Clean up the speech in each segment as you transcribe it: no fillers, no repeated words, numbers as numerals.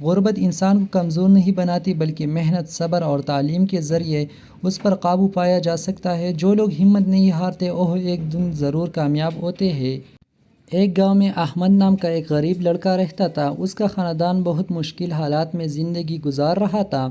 غربت انسان کو کمزور نہیں بناتی بلکہ محنت، صبر اور تعلیم کے ذریعے اس پر قابو پایا جا سکتا ہے۔ جو لوگ ہمت نہیں ہارتے وہ ایک دن ضرور کامیاب ہوتے ہیں۔ ایک گاؤں میں احمد نام کا ایک غریب لڑکا رہتا تھا۔ اس کا خاندان بہت مشکل حالات میں زندگی گزار رہا تھا۔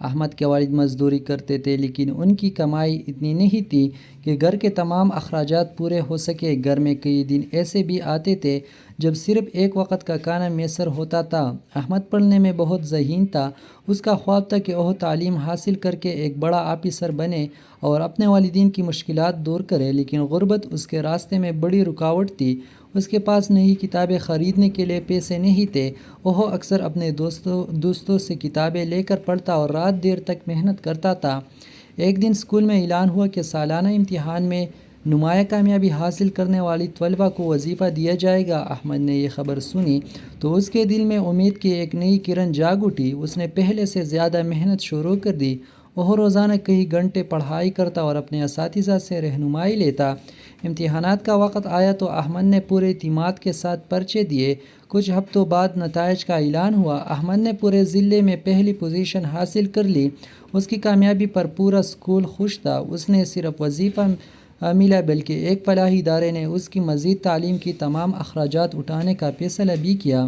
احمد کے والد مزدوری کرتے تھے لیکن ان کی کمائی اتنی نہیں تھی کہ گھر کے تمام اخراجات پورے ہو سکے۔ گھر میں کئی دن ایسے بھی آتے تھے جب صرف ایک وقت کا کھانا میسر ہوتا تھا۔ احمد پڑھنے میں بہت ذہین تھا۔ اس کا خواب تھا کہ وہ تعلیم حاصل کر کے ایک بڑا آفیسر بنے اور اپنے والدین کی مشکلات دور کرے، لیکن غربت اس کے راستے میں بڑی رکاوٹ تھی۔ اس کے پاس نئی کتابیں خریدنے کے لیے پیسے نہیں تھے۔ وہ اکثر اپنے دوستوں سے کتابیں لے کر پڑھتا اور رات دیر تک محنت کرتا تھا۔ ایک دن اسکول میں اعلان ہوا کہ سالانہ امتحان میں نمایاں کامیابی حاصل کرنے والی طلباء کو وظیفہ دیا جائے گا۔ احمد نے یہ خبر سنی تو اس کے دل میں امید کی ایک نئی کرن جاگ اٹھی۔ اس نے پہلے سے زیادہ محنت شروع کر دی۔ وہ روزانہ کئی گھنٹے پڑھائی کرتا اور اپنے اساتذہ سے رہنمائی لیتا۔ امتحانات کا وقت آیا تو احمد نے پورے اعتماد کے ساتھ پرچے دیے۔ کچھ ہفتوں بعد نتائج کا اعلان ہوا۔ احمد نے پورے ضلع میں پہلی پوزیشن حاصل کر لی۔ اس کی کامیابی پر پورا اسکول خوش تھا۔ اس نے صرف وظیفہ ملا بلکہ ایک فلاحی ادارے نے اس کی مزید تعلیم کی تمام اخراجات اٹھانے کا فیصلہ بھی کیا۔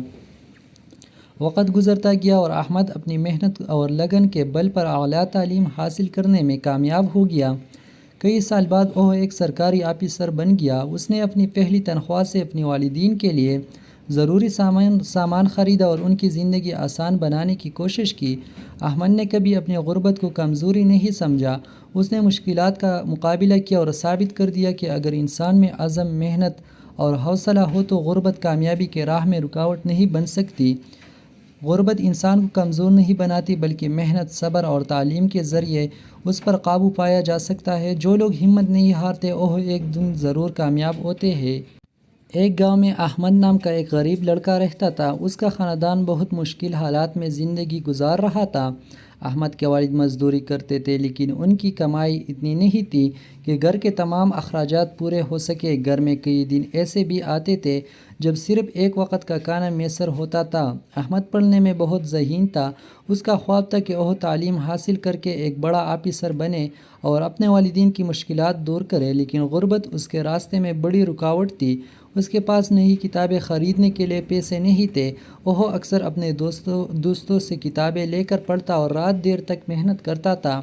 وقت گزرتا گیا اور احمد اپنی محنت اور لگن کے بل پر اعلیٰ تعلیم حاصل کرنے میں کامیاب ہو گیا۔ کئی سال بعد وہ ایک سرکاری آفیسر بن گیا۔ اس نے اپنی پہلی تنخواہ سے اپنے والدین کے لیے ضروری سامان خریدا اور ان کی زندگی آسان بنانے کی کوشش کی۔ احمد نے کبھی اپنی غربت کو کمزوری نہیں سمجھا۔ اس نے مشکلات کا مقابلہ کیا اور ثابت کر دیا کہ اگر انسان میں عزم، محنت اور حوصلہ ہو تو غربت کامیابی کے راہ میں رکاوٹ نہیں بن سکتی۔ غربت انسان کو کمزور نہیں بناتی بلکہ محنت، صبر اور تعلیم کے ذریعے اس پر قابو پایا جا سکتا ہے۔ جو لوگ ہمت نہیں ہارتے وہ ایک دن ضرور کامیاب ہوتے ہیں۔ ایک گاؤں میں احمد نام کا ایک غریب لڑکا رہتا تھا۔ اس کا خاندان بہت مشکل حالات میں زندگی گزار رہا تھا۔ احمد کے والد مزدوری کرتے تھے لیکن ان کی کمائی اتنی نہیں تھی کہ گھر کے تمام اخراجات پورے ہو سکے۔ گھر میں کئی دن ایسے بھی آتے تھے جب صرف ایک وقت کا کھانا میسر ہوتا تھا۔ احمد پڑھنے میں بہت ذہین تھا۔ اس کا خواب تھا کہ وہ تعلیم حاصل کر کے ایک بڑا آفیسر بنے اور اپنے والدین کی مشکلات دور کرے، لیکن غربت اس کے راستے میں بڑی رکاوٹ تھی۔ اس کے پاس نئی کتابیں خریدنے کے لیے پیسے نہیں تھے۔ وہ اکثر اپنے دوستوں سے کتابیں لے کر پڑھتا اور رات دیر تک محنت کرتا تھا۔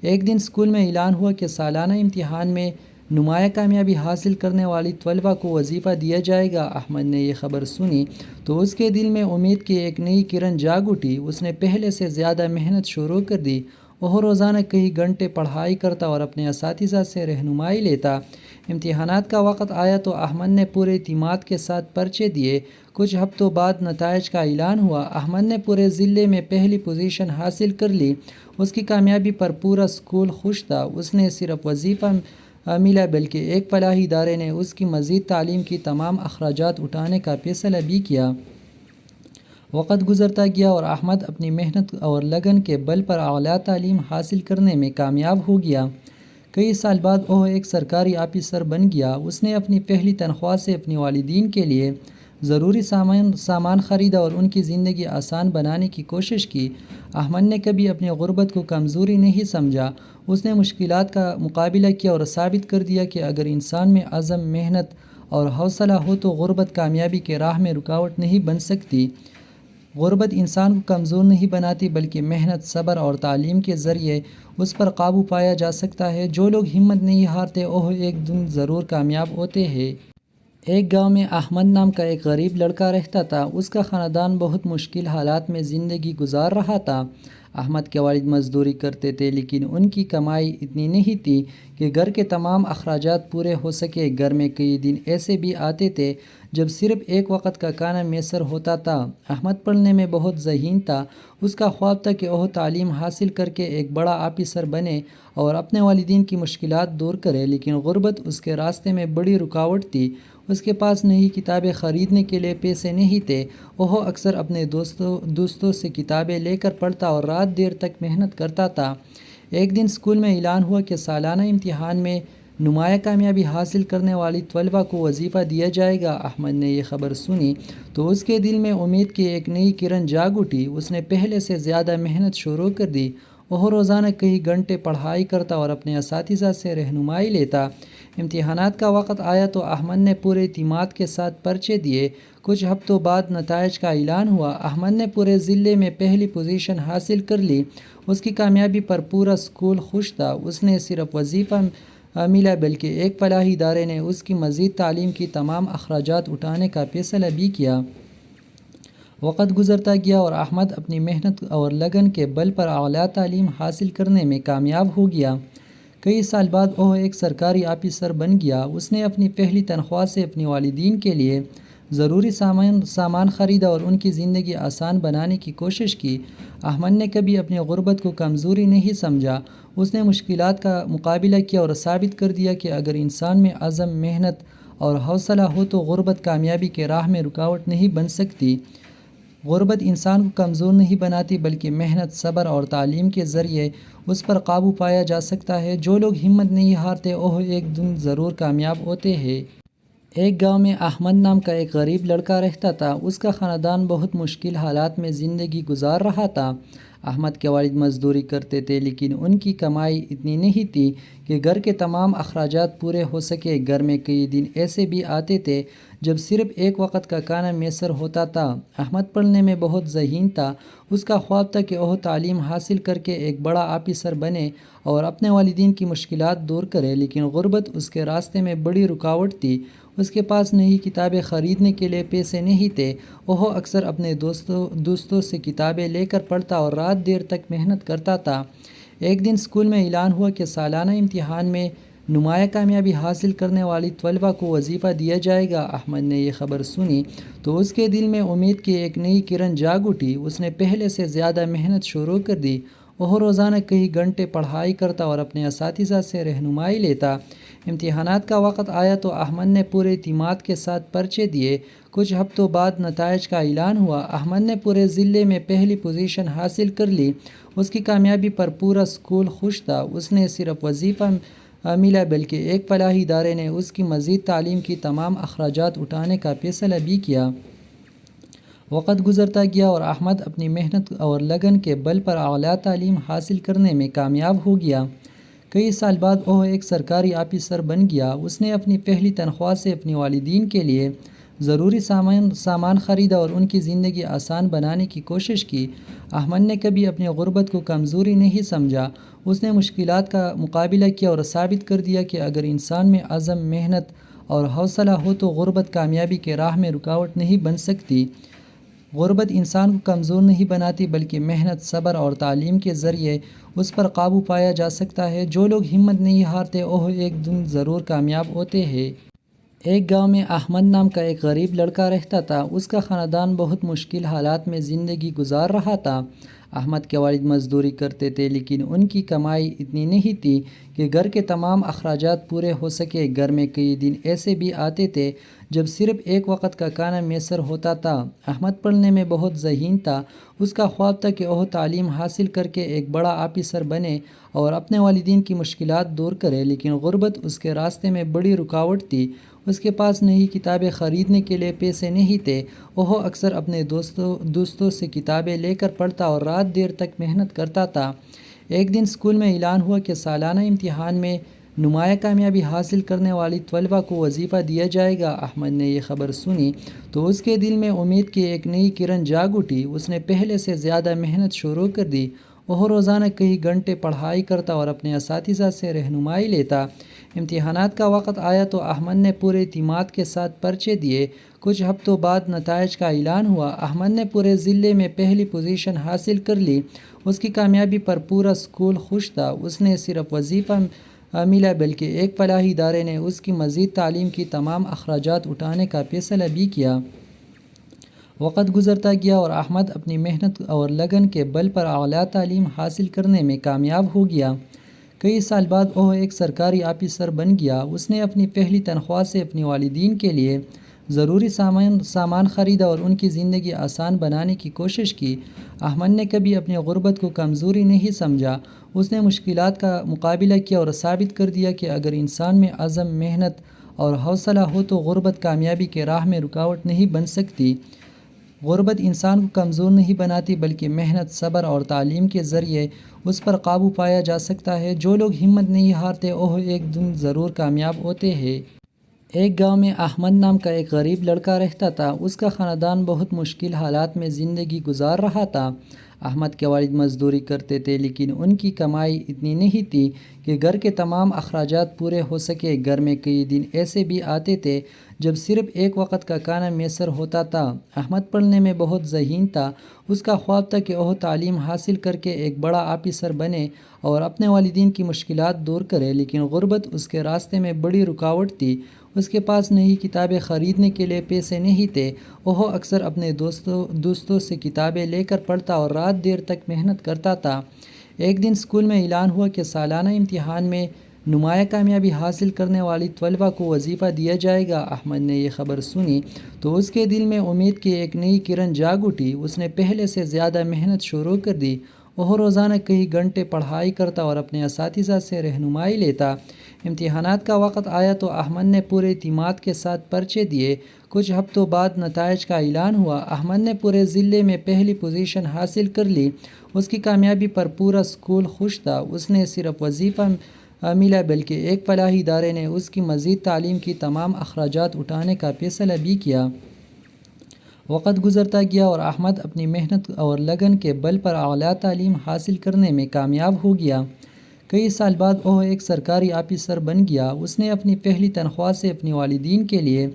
ایک دن اسکول میں اعلان ہوا کہ سالانہ امتحان میں نمایاں کامیابی حاصل کرنے والی طلباء کو وظیفہ دیا جائے گا۔ احمد نے یہ خبر سنی تو اس کے دل میں امید کی ایک نئی کرن جاگ اٹھی۔ اس نے پہلے سے زیادہ محنت شروع کر دی۔ وہ روزانہ کئی گھنٹے پڑھائی کرتا اور اپنے اساتذہ سے رہنمائی لیتا۔ امتحانات کا وقت آیا تو احمد نے پورے اعتماد کے ساتھ پرچے دیے۔ کچھ ہفتوں بعد نتائج کا اعلان ہوا۔ احمد نے پورے ضلع میں پہلی پوزیشن حاصل کر لی۔ اس کی کامیابی پر پورا اسکول خوش تھا۔ اس نے صرف وظیفہ ملا بلکہ ایک فلاحی ادارے نے اس کی مزید تعلیم کی تمام اخراجات اٹھانے کا فیصلہ بھی کیا۔ وقت گزرتا گیا اور احمد اپنی محنت اور لگن کے بل پر اعلیٰ تعلیم حاصل کرنے میں کامیاب ہو گیا۔ کئی سال بعد وہ ایک سرکاری آفیسر بن گیا۔ اس نے اپنی پہلی تنخواہ سے اپنے والدین کے لیے ضروری سامان خریدا اور ان کی زندگی آسان بنانے کی کوشش کی۔ احمد نے کبھی اپنی غربت کو کمزوری نہیں سمجھا۔ اس نے مشکلات کا مقابلہ کیا اور ثابت کر دیا کہ اگر انسان میں عزم، محنت اور حوصلہ ہو تو غربت کامیابی کے راہ میں رکاوٹ نہیں بن سکتی۔ غربت انسان کو کمزور نہیں بناتی بلکہ محنت، صبر اور تعلیم کے ذریعے اس پر قابو پایا جا سکتا ہے۔ جو لوگ ہمت نہیں ہارتے وہ ایک دن ضرور کامیاب ہوتے ہیں۔ ایک گاؤں میں احمد نام کا ایک غریب لڑکا رہتا تھا۔ اس کا خاندان بہت مشکل حالات میں زندگی گزار رہا تھا۔ احمد کے والد مزدوری کرتے تھے لیکن ان کی کمائی اتنی نہیں تھی کہ گھر کے تمام اخراجات پورے ہو سکے۔ گھر میں کئی دن ایسے بھی آتے تھے جب صرف ایک وقت کا کھانا میسر ہوتا تھا۔ احمد پڑھنے میں بہت ذہین تھا۔ اس کا خواب تھا کہ وہ تعلیم حاصل کر کے ایک بڑا آفیسر بنے اور اپنے والدین کی مشکلات دور کرے، لیکن غربت اس کے راستے میں بڑی رکاوٹ تھی۔ اس کے پاس نئی کتابیں خریدنے کے لیے پیسے نہیں تھے۔ وہ اکثر اپنے دوستوں سے کتابیں لے کر پڑھتا اور رات دیر تک محنت کرتا تھا۔ ایک دن اسکول میں اعلان ہوا کہ سالانہ امتحان میں نمایاں کامیابی حاصل کرنے والی طلبہ کو وظیفہ دیا جائے گا۔ احمد نے یہ خبر سنی تو اس کے دل میں امید کی ایک نئی کرن جاگ اٹھی۔ اس نے پہلے سے زیادہ محنت شروع کر دی۔ وہ روزانہ کئی گھنٹے پڑھائی کرتا اور اپنے اساتذہ سے رہنمائی لیتا۔ امتحانات کا وقت آیا تو احمد نے پورے اعتماد کے ساتھ پرچے دیے۔ کچھ ہفتوں بعد نتائج کا اعلان ہوا۔ احمد نے پورے ضلع میں پہلی پوزیشن حاصل کر لی۔ اس کی کامیابی پر پورا اسکول خوش تھا۔ اس نے صرف وظیفہ ملا بلکہ ایک فلاحی ادارے نے اس کی مزید تعلیم کی تمام اخراجات اٹھانے کا فیصلہ بھی کیا۔ وقت گزرتا گیا اور احمد اپنی محنت اور لگن کے بل پر اعلیٰ تعلیم حاصل کرنے میں کامیاب ہو گیا۔ کئی سال بعد وہ ایک سرکاری آفیسر بن گیا۔ اس نے اپنی پہلی تنخواہ سے اپنے والدین کے لیے ضروری سامان خریدا اور ان کی زندگی آسان بنانے کی کوشش کی۔ احمد نے کبھی اپنی غربت کو کمزوری نہیں سمجھا۔ اس نے مشکلات کا مقابلہ کیا اور ثابت کر دیا کہ اگر انسان میں عزم، محنت اور حوصلہ ہو تو غربت کامیابی کے راہ میں رکاوٹ نہیں بن سکتی۔ غربت انسان کو کمزور نہیں بناتی بلکہ محنت، صبر اور تعلیم کے ذریعے اس پر قابو پایا جا سکتا ہے۔ جو لوگ ہمت نہیں ہارتے وہ ایک دن ضرور کامیاب ہوتے ہیں۔ ایک گاؤں میں احمد نام کا ایک غریب لڑکا رہتا تھا۔ اس کا خاندان بہت مشکل حالات میں زندگی گزار رہا تھا۔ احمد کے والد مزدوری کرتے تھے لیکن ان کی کمائی اتنی نہیں تھی کہ گھر کے تمام اخراجات پورے ہو سکے۔ گھر میں کئی دن ایسے بھی آتے تھے جب صرف ایک وقت کا کھانا میسر ہوتا تھا۔ احمد پڑھنے میں بہت ذہین تھا۔ اس کا خواب تھا کہ وہ تعلیم حاصل کر کے ایک بڑا آفیسر بنے اور اپنے والدین کی مشکلات دور کرے، لیکن غربت اس کے راستے میں بڑی رکاوٹ تھی۔ اس کے پاس نئی کتابیں خریدنے کے لیے پیسے نہیں تھے۔ وہ اکثر اپنے دوستوں سے کتابیں لے کر پڑھتا اور رات دیر تک محنت کرتا تھا۔ ایک دن اسکول میں اعلان ہوا کہ سالانہ امتحان میں نمایاں کامیابی حاصل کرنے والی طلبہ کو وظیفہ دیا جائے گا۔ احمد نے یہ خبر سنی تو اس کے دل میں امید کی ایک نئی کرن جاگ اٹھی۔ اس نے پہلے سے زیادہ محنت شروع کر دی۔ وہ روزانہ کئی گھنٹے پڑھائی کرتا اور اپنے اساتذہ سے رہنمائی لیتا۔ امتحانات کا وقت آیا تو احمد نے پورے اعتماد کے ساتھ پرچے دیے۔ کچھ ہفتوں بعد نتائج کا اعلان ہوا۔ احمد نے پورے ضلع میں پہلی پوزیشن حاصل کر لی۔ اس کی کامیابی پر پورا اسکول خوش تھا۔ اس نے صرف وظیفہ ملا بلکہ ایک فلاحی ادارے نے اس کی مزید تعلیم کی تمام اخراجات اٹھانے کا فیصلہ بھی کیا۔ وقت گزرتا گیا اور احمد اپنی محنت اور لگن کے بل پر اعلیٰ تعلیم حاصل کرنے میں کامیاب ہو گیا۔ کئی سال بعد وہ ایک سرکاری آفیسر بن گیا۔ اس نے اپنی پہلی تنخواہ سے اپنے والدین کے لیے ضروری سامان خریدا اور ان کی زندگی آسان بنانے کی کوشش کی۔ احمد نے کبھی اپنی غربت کو کمزوری نہیں سمجھا۔ اس نے مشکلات کا مقابلہ کیا اور ثابت کر دیا کہ اگر انسان میں عزم، محنت اور حوصلہ ہو تو غربت کامیابی کے راہ میں رکاوٹ نہیں بن سکتی۔ غربت انسان کو کمزور نہیں بناتی بلکہ محنت، صبر اور تعلیم کے ذریعے اس پر قابو پایا جا سکتا ہے۔ جو لوگ ہمت نہیں ہارتے وہ ایک دن ضرور کامیاب ہوتے ہیں۔ ایک گاؤں میں احمد نام کا ایک غریب لڑکا رہتا تھا۔ اس کا خاندان بہت مشکل حالات میں زندگی گزار رہا تھا۔ احمد کے والد مزدوری کرتے تھے لیکن ان کی کمائی اتنی نہیں تھی کہ گھر کے تمام اخراجات پورے ہو سکے۔ گھر میں کئی دن ایسے بھی آتے تھے جب صرف ایک وقت کا کھانا میسر ہوتا تھا۔ احمد پڑھنے میں بہت ذہین تھا۔ اس کا خواب تھا کہ وہ تعلیم حاصل کر کے ایک بڑا آفیسر بنے اور اپنے والدین کی مشکلات دور کرے، لیکن غربت اس کے راستے میں بڑی رکاوٹ تھی۔ اس کے پاس نئی کتابیں خریدنے کے لیے پیسے نہیں تھے۔ وہ اکثر اپنے دوستوں سے کتابیں لے کر پڑھتا اور رات دیر تک محنت کرتا تھا۔ ایک دن اسکول میں اعلان ہوا کہ سالانہ امتحان میں نمایاں کامیابی حاصل کرنے والی طلبہ کو وظیفہ دیا جائے گا۔ احمد نے یہ خبر سنی تو اس کے دل میں امید کی ایک نئی کرن جاگ اٹھی۔ اس نے پہلے سے زیادہ محنت شروع کر دی۔ وہ روزانہ کئی گھنٹے پڑھائی کرتا اور اپنے اساتذہ سے رہنمائی لیتا۔ امتحانات کا وقت آیا تو احمد نے پورے اعتماد کے ساتھ پرچے دیے۔ کچھ ہفتوں بعد نتائج کا اعلان ہوا۔ احمد نے پورے ضلع میں پہلی پوزیشن حاصل کر لی۔ اس کی کامیابی پر پورا اسکول خوش تھا۔ اس نے صرف وظیفہ ملا بلکہ ایک فلاحی ادارے نے اس کی مزید تعلیم کی تمام اخراجات اٹھانے کا فیصلہ بھی کیا۔ وقت گزرتا گیا اور احمد اپنی محنت اور لگن کے بل پر اعلیٰ تعلیم حاصل کرنے میں کامیاب ہو گیا۔ کئی سال بعد وہ ایک سرکاری آفیسر بن گیا۔ اس نے اپنی پہلی تنخواہ سے اپنے والدین کے لیے ضروری سامان خریدا اور ان کی زندگی آسان بنانے کی کوشش کی۔ احمد نے کبھی اپنی غربت کو کمزوری نہیں سمجھا، اس نے مشکلات کا مقابلہ کیا اور ثابت کر دیا کہ اگر انسان میں عزم، محنت اور حوصلہ ہو تو غربت کامیابی کے راہ میں رکاوٹ نہیں بن سکتی۔ غربت انسان کو کمزور نہیں بناتی بلکہ محنت، صبر اور تعلیم کے ذریعے اس پر قابو پایا جا سکتا ہے۔ جو لوگ ہمت نہیں ہارتے وہ ایک دن ضرور کامیاب ہوتے ہیں۔ ایک گاؤں میں احمد نام کا ایک غریب لڑکا رہتا تھا۔ اس کا خاندان بہت مشکل حالات میں زندگی گزار رہا تھا۔ احمد کے والد مزدوری کرتے تھے لیکن ان کی کمائی اتنی نہیں تھی کہ گھر کے تمام اخراجات پورے ہو سکے۔ گھر میں کئی دن ایسے بھی آتے تھے جب صرف ایک وقت کا کھانا میسر ہوتا تھا۔ احمد پڑھنے میں بہت ذہین تھا۔ اس کا خواب تھا کہ وہ تعلیم حاصل کر کے ایک بڑا آفیسر بنے اور اپنے والدین کی مشکلات دور کرے، لیکن غربت اس کے راستے میں بڑی رکاوٹ تھی۔ اس کے پاس نئی کتابیں خریدنے کے لیے پیسے نہیں تھے۔ وہ اکثر اپنے دوستوں سے کتابیں لے کر پڑھتا اور رات دیر تک محنت کرتا تھا۔ ایک دن اسکول میں اعلان ہوا کہ سالانہ امتحان میں نمایاں کامیابی حاصل کرنے والی طلباء کو وظیفہ دیا جائے گا۔ احمد نے یہ خبر سنی تو اس کے دل میں امید کی ایک نئی کرن جاگ اٹھی۔ اس نے پہلے سے زیادہ محنت شروع کر دی۔ وہ روزانہ کئی گھنٹے پڑھائی کرتا اور اپنے اساتذہ سے رہنمائی لیتا۔ امتحانات کا وقت آیا تو احمد نے پورے اعتماد کے ساتھ پرچے دیے۔ کچھ ہفتوں بعد نتائج کا اعلان ہوا۔ احمد نے پورے ضلع میں پہلی پوزیشن حاصل کر لی۔ اس کی کامیابی پر پورا اسکول خوش تھا۔ اس نے صرف وظیفہ ملا بلکہ ایک فلاحی ادارے نے اس کی مزید تعلیم کی تمام اخراجات اٹھانے کا فیصلہ بھی کیا۔ وقت گزرتا گیا اور احمد اپنی محنت اور لگن کے بل پر اعلیٰ تعلیم حاصل کرنے میں کامیاب ہو گیا۔ کئی سال بعد وہ ایک سرکاری آفیسر بن گیا۔ اس نے اپنی پہلی تنخواہ سے اپنے والدین کے لیے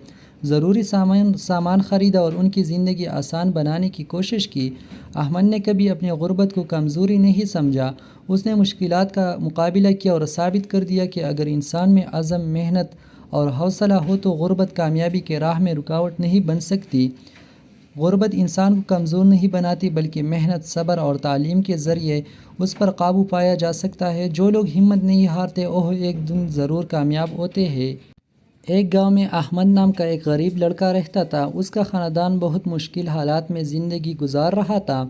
ضروری سامان خریدا اور ان کی زندگی آسان بنانے کی کوشش کی۔ احمد نے کبھی اپنی غربت کو کمزوری نہیں سمجھا، اس نے مشکلات کا مقابلہ کیا اور ثابت کر دیا کہ اگر انسان میں عزم، محنت اور حوصلہ ہو تو غربت کامیابی کے راہ میں رکاوٹ نہیں بن سکتی۔ غربت انسان کو کمزور نہیں بناتی بلکہ محنت، صبر اور تعلیم کے ذریعے اس پر قابو پایا جا سکتا ہے۔ جو لوگ ہمت نہیں ہارتے وہ ایک دن ضرور کامیاب ہوتے ہیں۔ ایک گاؤں میں احمد نام کا ایک غریب لڑکا رہتا تھا۔ اس کا خاندان بہت مشکل حالات میں زندگی گزار رہا تھا۔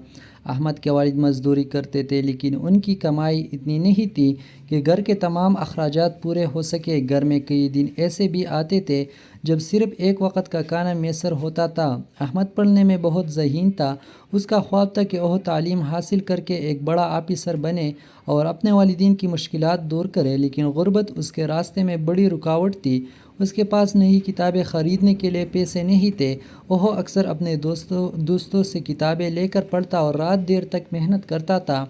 احمد کے والد مزدوری کرتے تھے لیکن ان کی کمائی اتنی نہیں تھی کہ گھر کے تمام اخراجات پورے ہو سکے۔ گھر میں کئی دن ایسے بھی آتے تھے جب صرف ایک وقت کا کھانا میسر ہوتا تھا۔ احمد پڑھنے میں بہت ذہین تھا۔ اس کا خواب تھا کہ وہ تعلیم حاصل کر کے ایک بڑا آفیسر بنے اور اپنے والدین کی مشکلات دور کرے، لیکن غربت اس کے راستے میں بڑی رکاوٹ تھی۔ اس کے پاس نئی کتابیں خریدنے کے لیے پیسے نہیں تھے۔ وہ اکثر اپنے دوستوں سے کتابیں لے کر پڑھتا اور رات دیر تک محنت کرتا تھا۔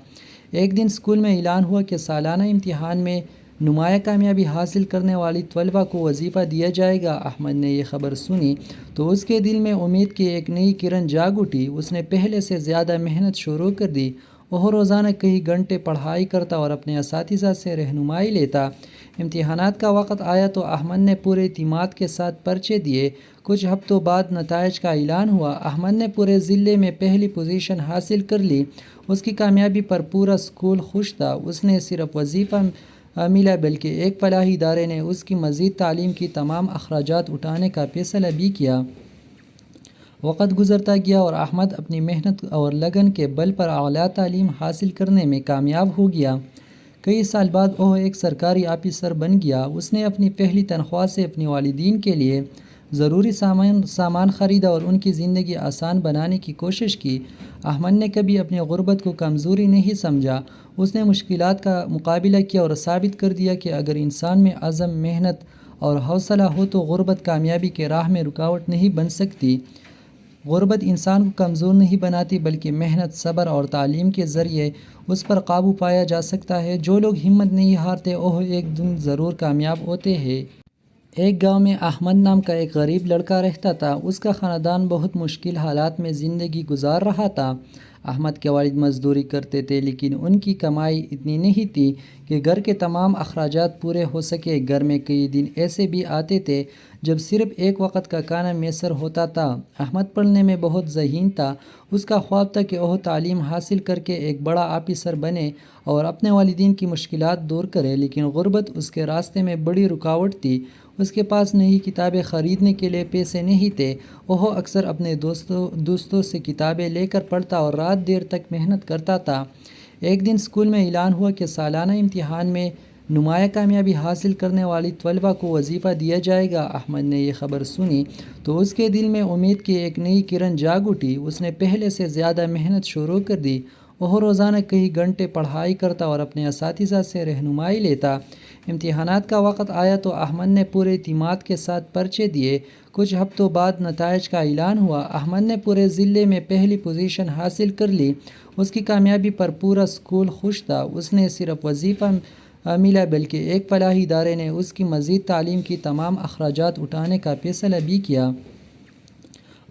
ایک دن اسکول میں اعلان ہوا کہ سالانہ امتحان میں نمایاں کامیابی حاصل کرنے والی طلباء کو وظیفہ دیا جائے گا۔ احمد نے یہ خبر سنی تو اس کے دل میں امید کی ایک نئی کرن جاگ اٹھی۔ اس نے پہلے سے زیادہ محنت شروع کر دی۔ وہ روزانہ کئی گھنٹے پڑھائی کرتا اور اپنے اساتذہ سے رہنمائی لیتا۔ امتحانات کا وقت آیا تو احمد نے پورے اعتماد کے ساتھ پرچے دیے۔ کچھ ہفتوں بعد نتائج کا اعلان ہوا۔ احمد نے پورے ضلع میں پہلی پوزیشن حاصل کر لی۔ اس کی کامیابی پر پورا اسکول خوش تھا۔ اس نے صرف وظیفہ ملا بلکہ ایک فلاحی ادارے نے اس کی مزید تعلیم کی تمام اخراجات اٹھانے کا فیصلہ بھی کیا۔ وقت گزرتا گیا اور احمد اپنی محنت اور لگن کے بل پر اعلیٰ تعلیم حاصل کرنے میں کامیاب ہو گیا۔ کئی سال بعد وہ ایک سرکاری آفیسر بن گیا۔ اس نے اپنی پہلی تنخواہ سے اپنے والدین کے لیے ضروری سامان خریدا اور ان کی زندگی آسان بنانے کی کوشش کی۔ احمد نے کبھی اپنی غربت کو کمزوری نہیں سمجھا، اس نے مشکلات کا مقابلہ کیا اور ثابت کر دیا کہ اگر انسان میں عزم، محنت اور حوصلہ ہو تو غربت کامیابی کے راہ میں رکاوٹ نہیں بن سکتی۔ غربت انسان کو کمزور نہیں بناتی بلکہ محنت، صبر اور تعلیم کے ذریعے اس پر قابو پایا جا سکتا ہے۔ جو لوگ ہمت نہیں ہارتے وہ ایک دن ضرور کامیاب ہوتے ہیں۔ ایک گاؤں میں احمد نام کا ایک غریب لڑکا رہتا تھا۔ اس کا خاندان بہت مشکل حالات میں زندگی گزار رہا تھا۔ احمد کے والد مزدوری کرتے تھے لیکن ان کی کمائی اتنی نہیں تھی کہ گھر کے تمام اخراجات پورے ہو سکے۔ گھر میں کئی دن ایسے بھی آتے تھے جب صرف ایک وقت کا کھانا میسر ہوتا تھا۔ احمد پڑھنے میں بہت ذہین تھا۔ اس کا خواب تھا کہ وہ تعلیم حاصل کر کے ایک بڑا آفیسر بنے اور اپنے والدین کی مشکلات دور کرے، لیکن غربت اس کے راستے میں بڑی رکاوٹ تھی۔ اس کے پاس نئی کتابیں خریدنے کے لیے پیسے نہیں تھے۔ وہ اکثر اپنے دوستوں سے کتابیں لے کر پڑھتا اور رات دیر تک محنت کرتا تھا۔ ایک دن اسکول میں اعلان ہوا کہ سالانہ امتحان میں نمایاں کامیابی حاصل کرنے والی طلباء کو وظیفہ دیا جائے گا۔ احمد نے یہ خبر سنی تو اس کے دل میں امید کی ایک نئی کرن جاگ اٹھی۔ اس نے پہلے سے زیادہ محنت شروع کر دی۔ وہ روزانہ کئی گھنٹے پڑھائی کرتا اور اپنے اساتذہ سے رہنمائی لیتا۔ امتحانات کا وقت آیا تو احمد نے پورے اعتماد کے ساتھ پرچے دیے۔ کچھ ہفتوں بعد نتائج کا اعلان ہوا۔ احمد نے پورے ضلع میں پہلی پوزیشن حاصل کر لی۔ اس کی کامیابی پر پورا اسکول خوش تھا۔ اس نے صرف وظیفہ ملا بلکہ ایک فلاحی ادارے نے اس کی مزید تعلیم کی تمام اخراجات اٹھانے کا فیصلہ بھی کیا۔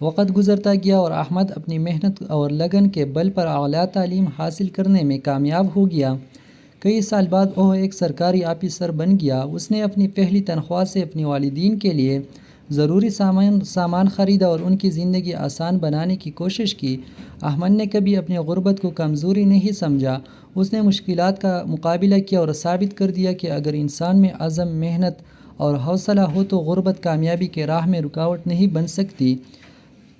وقت گزرتا گیا اور احمد اپنی محنت اور لگن کے بل پر اعلیٰ تعلیم حاصل کرنے میں کامیاب ہو گیا۔ کئی سال بعد وہ ایک سرکاری آفیسر بن گیا۔ اس نے اپنی پہلی تنخواہ سے اپنے والدین کے لیے ضروری سامان خریدا اور ان کی زندگی آسان بنانے کی کوشش کی۔ احمد نے کبھی اپنی غربت کو کمزوری نہیں سمجھا۔ اس نے مشکلات کا مقابلہ کیا اور ثابت کر دیا کہ اگر انسان میں عزم، محنت اور حوصلہ ہو تو غربت کامیابی کے راہ میں رکاوٹ نہیں بن سکتی۔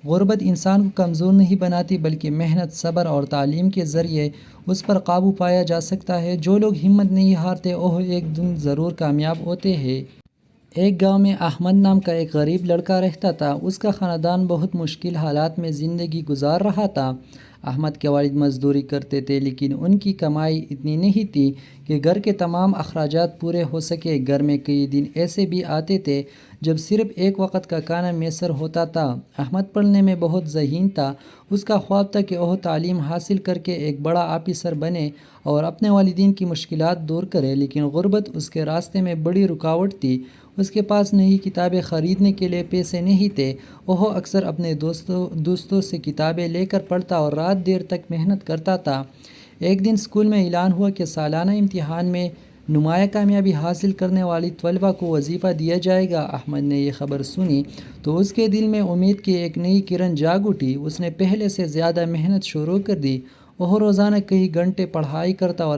غربت انسان کو کمزور نہیں بناتی بلکہ محنت، صبر اور تعلیم کے ذریعے اس پر قابو پایا جا سکتا ہے۔ جو لوگ ہمت نہیں ہارتے وہ ایک دن ضرور کامیاب ہوتے ہیں۔ ایک گاؤں میں احمد نام کا ایک غریب لڑکا رہتا تھا۔ اس کا خاندان بہت مشکل حالات میں زندگی گزار رہا تھا۔ احمد کے والد مزدوری کرتے تھے لیکن ان کی کمائی اتنی نہیں تھی کہ گھر کے تمام اخراجات پورے ہو سکے۔ گھر میں کئی دن ایسے بھی آتے تھے جب صرف ایک وقت کا کھانا میسر ہوتا تھا۔ احمد پڑھنے میں بہت ذہین تھا۔ اس کا خواب تھا کہ وہ تعلیم حاصل کر کے ایک بڑا آفیسر بنے اور اپنے والدین کی مشکلات دور کرے، لیکن غربت اس کے راستے میں بڑی رکاوٹ تھی۔ اس کے پاس نئی کتابیں خریدنے کے لیے پیسے نہیں تھے۔ وہ اکثر اپنے دوستوں سے کتابیں لے کر پڑھتا اور رات دیر تک محنت کرتا تھا۔ ایک دن اسکول میں اعلان ہوا کہ سالانہ امتحان میں نمایاں کامیابی حاصل کرنے والی طلباء کو وظیفہ دیا جائے گا۔ احمد نے یہ خبر سنی تو اس کے دل میں امید کی ایک نئی کرن جاگ اٹھی۔ اس نے پہلے سے زیادہ محنت شروع کر دی۔ وہ روزانہ کئی گھنٹے پڑھائی کرتا اور